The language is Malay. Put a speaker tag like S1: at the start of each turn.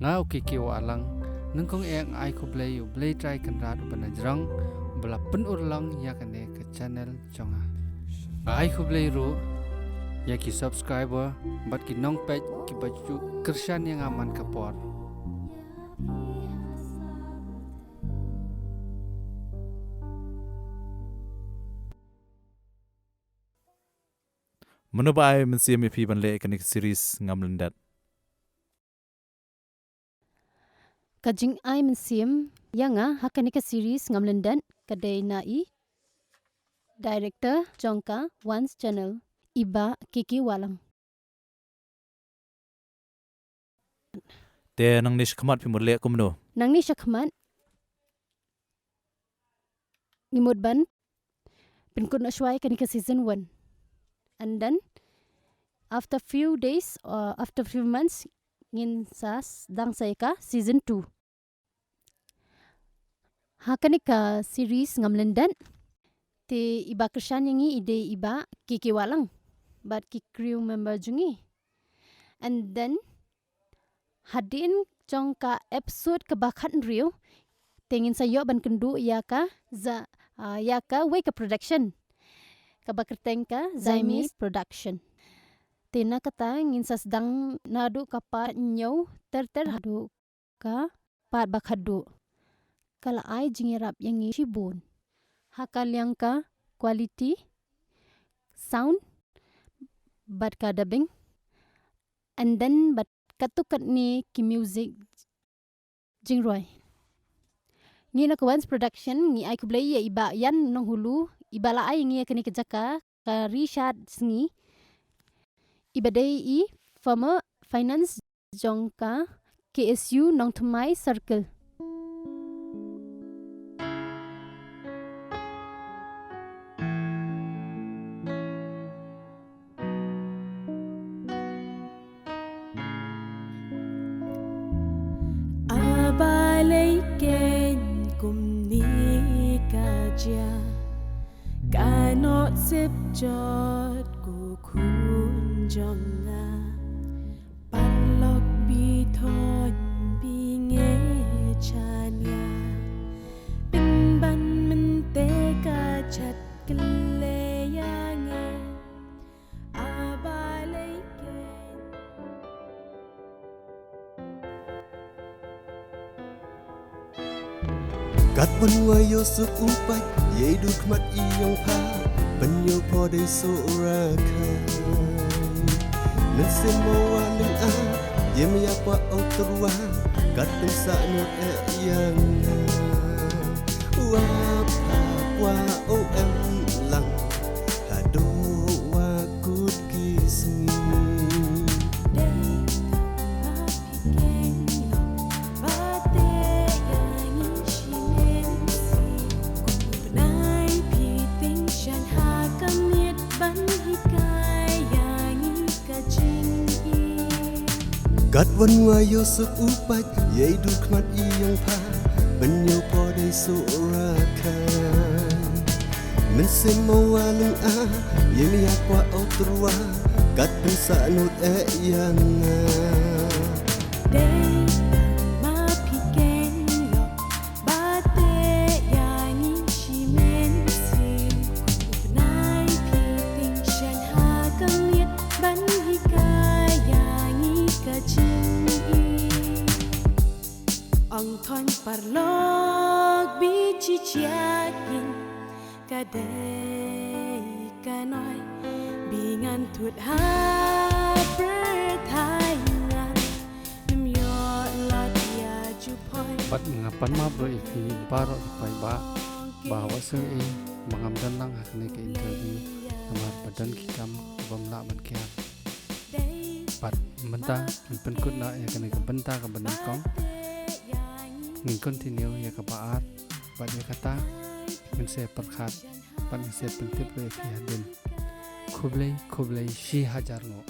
S1: ngau kiki walang nengkong eng ai ku blay try kan rat banajrang bela pen urlang ya kane ke channel chonga ai ku blay ru ya ki subscriber bat ki nong page ki baju kershan yang aman kapor
S2: Menubai mensiam ipi banle kanik series ngamlendat.
S3: Kajing ai mensiam yanga hakanika series ngamlendan kadai nai director jongka once channel iba kiki walang
S2: Te nang nish kamat pi murle kumno.
S3: nang ni syakman ngimut ban pinkun ashwai kanika season 1 and then after few days or after few months ngin sas dang saika season 2 hakanika series ngamlendan te iba kershan yangi ide iba kiki walang but ki crew member jungi and then hadin jongka episode kebakan riu tengin sayo ban kendu yaka yaka wake production kabakertengka Zaimis production tina kata ngin sasdang nadu kapar nyau ter hadu ka pat bakhadu kala ai jingirap yangi shibun hakal yang ka quality sound bat ka dubbing and then bat katukat ni ki music jingroy ngi na once production ngi ai kublai ya iba yan nong hulu iba la ai ngi kani kejaka ka Richard sngi iba dai I farmer finance jongka KSU nong thumai circle
S4: Kanot sip jot ku kunjonga palok bithon binge chanya pinban mente ka chat keleyange abalaiken
S5: Kat benua Yusuf umpat Yaidu kmat iyong pa Banyo po day surakan Nansimo waling Yemya pa o turwa Kat pensa no yang Wapa wa o lang Hado wa kut kismi Kat wanwa Yusuf upat Yaidu kmat iyong pa Banyo po day surakan Mensemo waling Yemya kwa o turwa Kat pensa no yang
S4: Ang thon parlog bichi chiakin kadai kanoi bingan tut ha perthaingan myo lot ya jupoy
S1: bat ngapan ma bro ipi baro pai ba bahwa seng mengamdan lang hakne ke interview namar badan kikam bamla man kia bat menta penkut na ya kene ke benta ke benengkong ngin continue ya ke baat bat ya kata ngin se perkhat bat ngin se pentip re fi hadin kublai shi hajar ngo